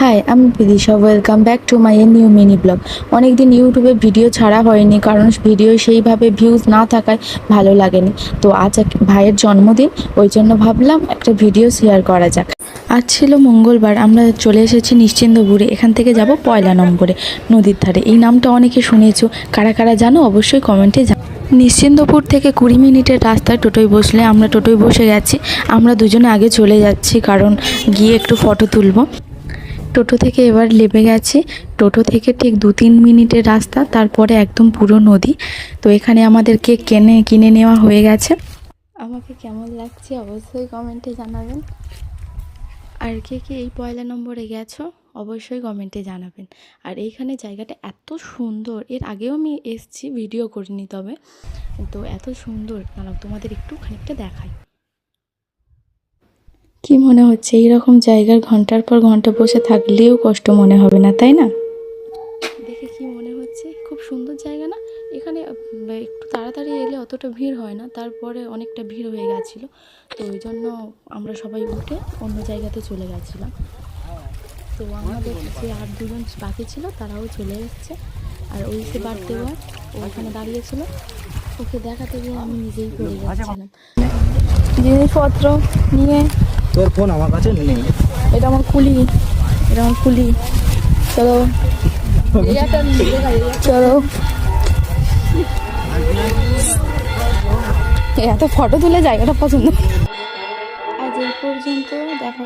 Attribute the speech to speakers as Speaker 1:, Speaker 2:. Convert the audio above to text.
Speaker 1: High, আমি Bidisha. Welcome back to my new mini blog. অনেকদিন ইউটিউবে ভিডিও ছাড়া হয়নি, কারণ ভিডিও সেইভাবে ভিউজ না থাকায় ভালো লাগেনি। তো আজ এক ভাইয়ের জন্মদিন, ওই জন্য ভাবলাম একটা ভিডিও শেয়ার করা যাক। আজ ছিল মঙ্গলবার, আমরা চলে এসেছি নিশ্চিন্দপুরে। এখান থেকে যাব পয়লা নম্বরে, নদীর ধারে। এই নামটা অনেকে শুনেছো, কারা কারা জানো অবশ্যই কমেন্টে জানো। নিশ্চিন্দপুর থেকে 20 মিনিটের রাস্তায় টোটোয় বসলে, আমরা টোটোয় বসে গেছি। আমরা দুজনে আগে চলে যাচ্ছি, কারণ গিয়ে একটু ফটো তুলবো। টোটো থেকে এবার নেমে গেছি। টোটো থেকে ঠিক 2-3 মিনিটের রাস্তা, তারপরে একদম পুরো নদী। তো এখানে আমাদের কেক কিনে নেওয়া হয়ে গেছে। আমাকে কেমন লাগছে অবশ্যই কমেন্টে জানাবেন। আর কে কে এই পয়লা নম্বরে গেছো অবশ্যই কমেন্টে জানাবেন। আর এইখানে জায়গাটা এত সুন্দর, এর আগেও আমি এসেছি, ভিডিও করিনি তবে। তো এত সুন্দর, কারণ তোমাদের একটু খানিকটা দেখাই। কি মনে হচ্ছে, এইরকম জায়গার ঘন্টার পর ঘন্টা বসে থাকলেও কষ্ট মনে হবে না, তাই না? দেখে কি মনে হচ্ছে, খুব সুন্দর জায়গা না? এখানে একটু তাড়াতাড়ি এলে অতটা ভিড় হয় না, তারপরে অনেকটা ভিড় হয়ে গেছিলো। তো ওই জন্য আমরা সবাই উঠে অন্য জায়গাতে চলে গেছিলাম। তো আমাদের যে আর দুজন বাকি ছিল তারাও চলে এসছে। আর ওই যে বার্থডে বয়, ও ওখানে দাঁড়িয়েছিল, ওকে দেখাতে গিয়ে আমি নিজেই পড়ে যাচ্ছিলাম জিনিসপত্র নিয়ে।
Speaker 2: তোর ফোন আমার কাছে নেই।
Speaker 1: এটা আমার কুলি, চলো চলো। এত ফটো তুলে জায়গাটা পছন্দ। আজ এই পর্যন্ত, দেখা